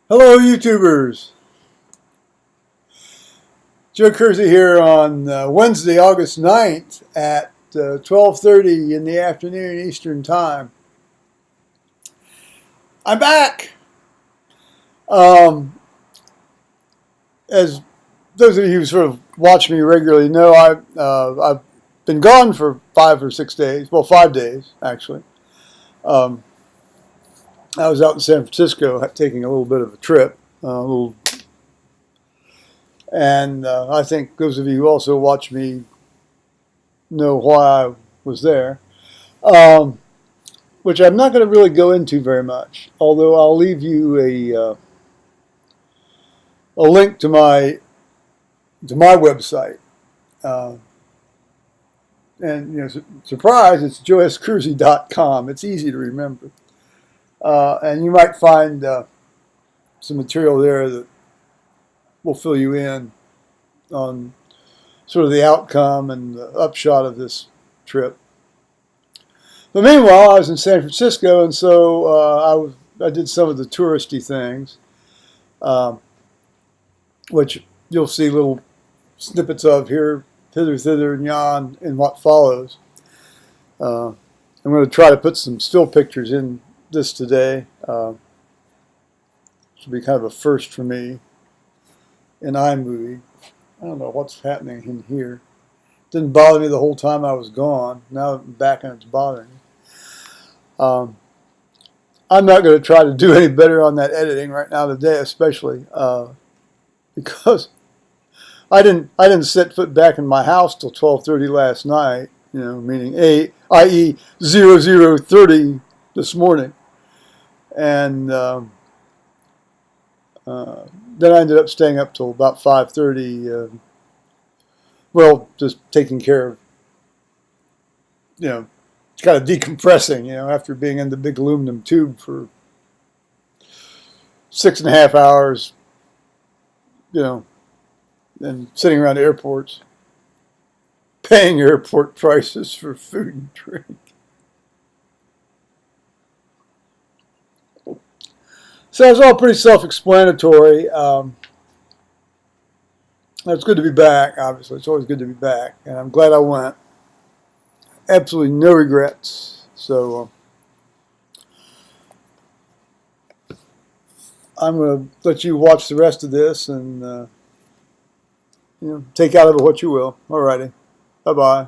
Hello, YouTubers. Joe Kersey here on Wednesday, August 9th at 12:30 in the afternoon Eastern Time. I'm back. As those of you who sort of watch me regularly know, I've been gone for 5 or 6 days. Well, 5 days, actually. I was out in San Francisco taking a little bit of a trip, and I think those of you who also watch me know why I was there, which I'm not going to really go into very much, although I'll leave you a link to my website. And surprise, it's joeskersey.com. It's easy to remember. And you might find some material there that will fill you in on sort of the outcome and the upshot of this trip. But meanwhile, I was in San Francisco, and so I did some of the touristy things, which you'll see little snippets of here, hither, thither, and yon in what follows. I'm going to try to put some still pictures in this today. This will be kind of a first for me in iMovie. I don't know what's happening in here. It didn't bother me the whole time I was gone. Now I'm back and it's bothering me. I'm not going to try to do any better on that editing right now today, especially because I didn't set foot back in my house till 12:30 last night. Meaning i.e. 00:30 this morning, and then I ended up staying up till about 5:30. Well, just taking care of, kind of decompressing, after being in the big aluminum tube for 6.5 hours, and sitting around airports, paying airport prices for food and drink. So it's all pretty self-explanatory. It's good to be back, obviously. It's always good to be back, and I'm glad I went. Absolutely no regrets. So I'm going to let you watch the rest of this and take out of it what you will. Alrighty. Bye-bye.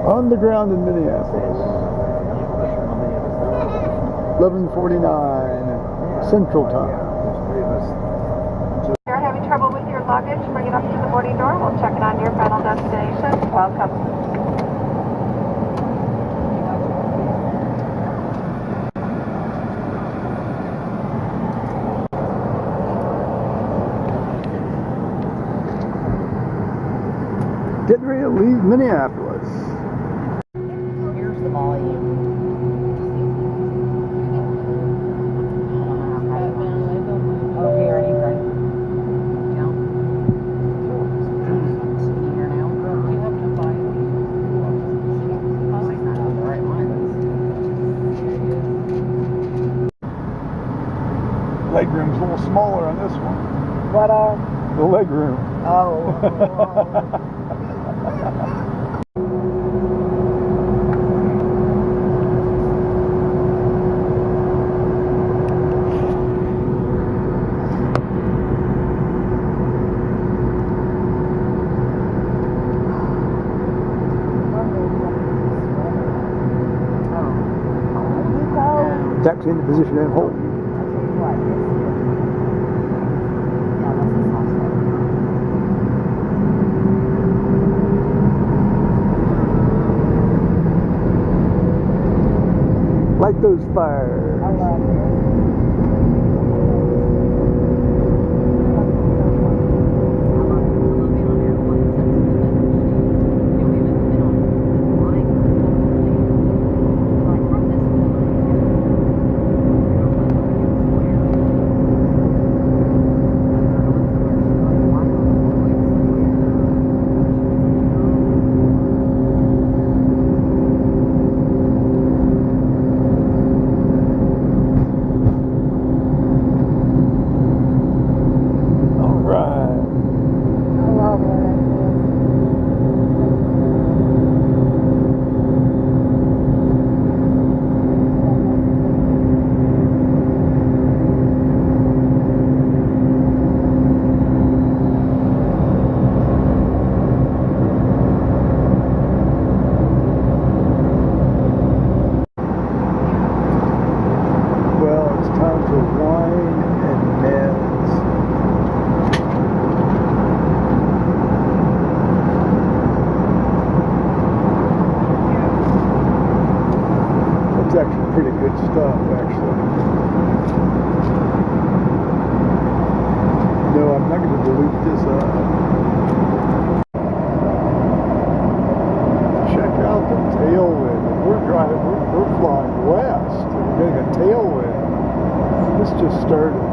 On the ground in Minneapolis. 11:49 Central Time. If you're having trouble with your luggage, bring it up to the boarding door. We'll check it on your final destination. Welcome. Getting ready to leave Minneapolis. Here's the volume. Okay, ready, right? Now. Can you hear now? Do you have enough volume? Might not have the right one. Legroom's a little smaller on this one. What The legroom. Oh. Taxi into position and hold. Light those fires. I love this. Actually pretty good stuff, actually. No, I'm not going to delete this Check out the tailwind. We're flying west. We're getting a tailwind. This just started.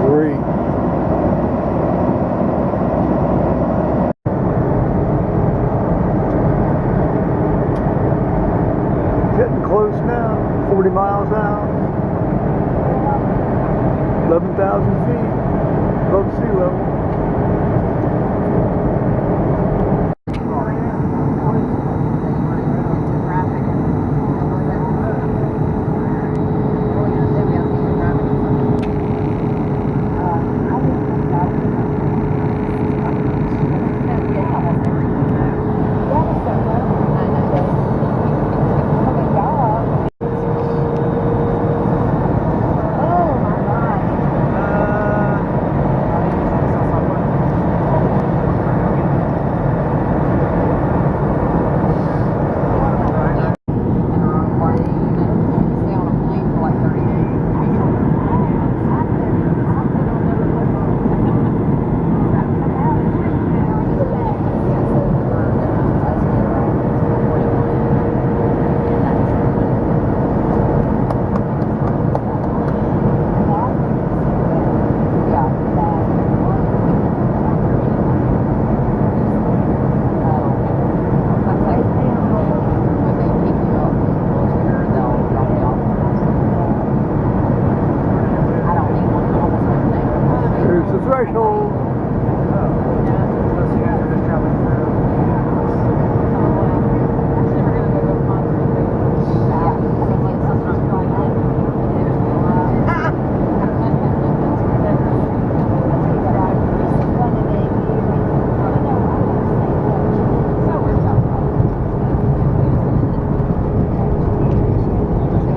Great. Getting close now, 40 miles out, 11,000 feet above sea level. Threshold.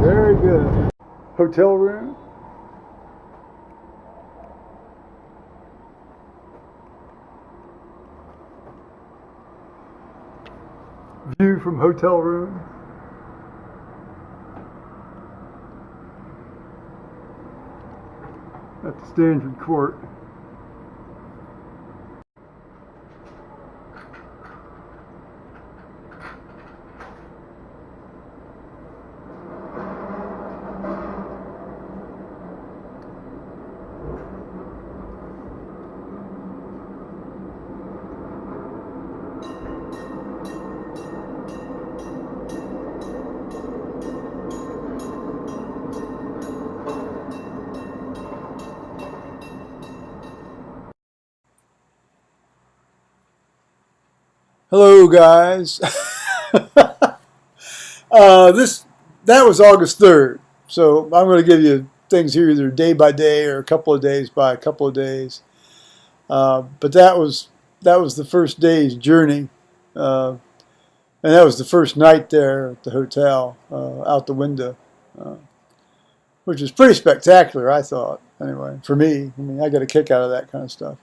Very good. Hotel room. View from hotel room. At the Stanford Court. Hello, guys. That was August 3rd. So I'm going to give you things here either day by day or a couple of days by a couple of days. But that was the first day's journey, and that was the first night there at the hotel, out the window, which was pretty spectacular, I thought. Anyway, for me, I mean, I got a kick out of that kind of stuff.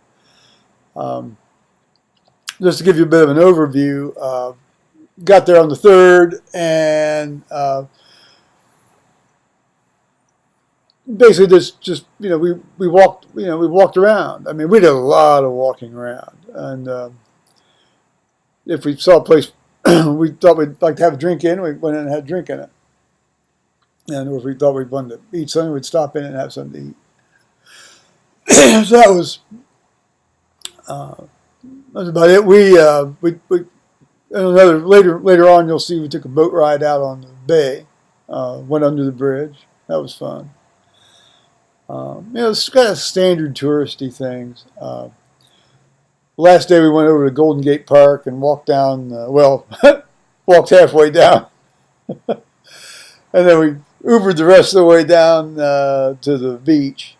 Just to give you a bit of an overview, got there on the 3rd, and basically just we walked around. I mean, we did a lot of walking around, and if we saw a place we thought we'd like to have a drink in, we went in and had a drink in it. And if we thought we wanted to eat something, we'd stop in and have something to eat. So that was about it. We later on you'll see we took a boat ride out on the bay, went under the bridge. That was fun. It's kind of standard touristy things. Last day we went over to Golden Gate Park and walked down. Walked halfway down, and then we Ubered the rest of the way down to the beach.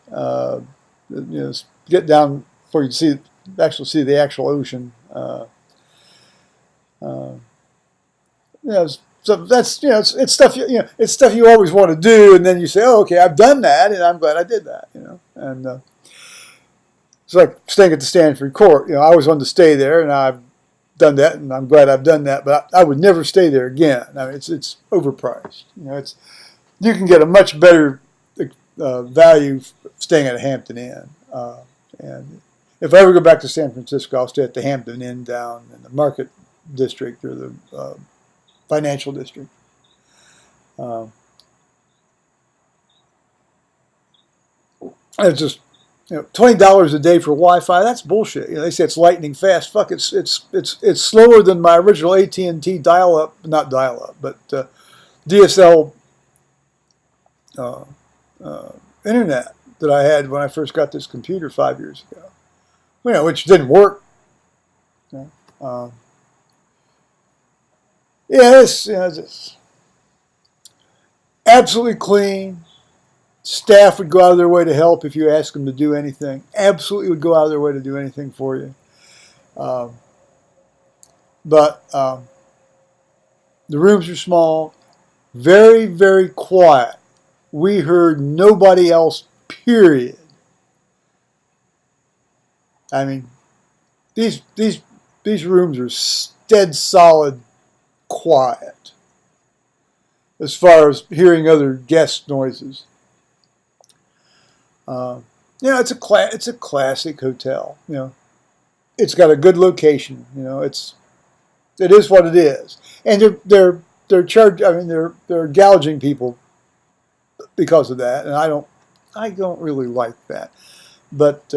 Get down before you see the actual ocean. So that's it's stuff it's stuff you always want to do, and then you say, oh, okay, I've done that, and I'm glad I did that. And it's like staying at the Stanford Court. I always wanted to stay there, and I've done that, and I'm glad I've done that. But I would never stay there again. I mean, it's overpriced. You can get a much better value staying at a Hampton Inn. And if I ever go back to San Francisco, I'll stay at the Hampton Inn down in the Market District or the Financial District. It's just $20 a day for Wi-Fi. That's bullshit. They say it's lightning fast. Fuck, it's slower than my original AT&T dial-up, not dial-up, but DSL internet that I had when I first got this computer 5 years ago. Which didn't work. It's absolutely clean. Staff would go out of their way to help if you asked them to do anything. Absolutely would go out of their way to do anything for you. But the rooms are small, very, very quiet. We heard nobody else, period. I mean, these rooms are dead solid quiet as far as hearing other guest noises. It's a classic hotel. It's got a good location. It is what it is, and they're gouging people because of that, and I don't really like that. But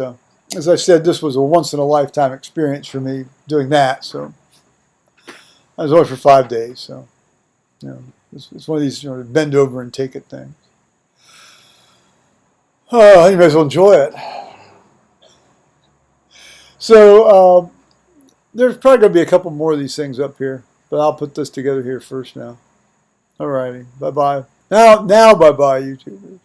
as I said, this was a once in a lifetime experience for me doing that. So I was only for 5 days. So it's one of these bend over and take it things. Oh, you might as well enjoy it. So there's probably going to be a couple more of these things up here, but I'll put this together here first now. Alrighty, bye-bye. Now bye-bye, YouTubers.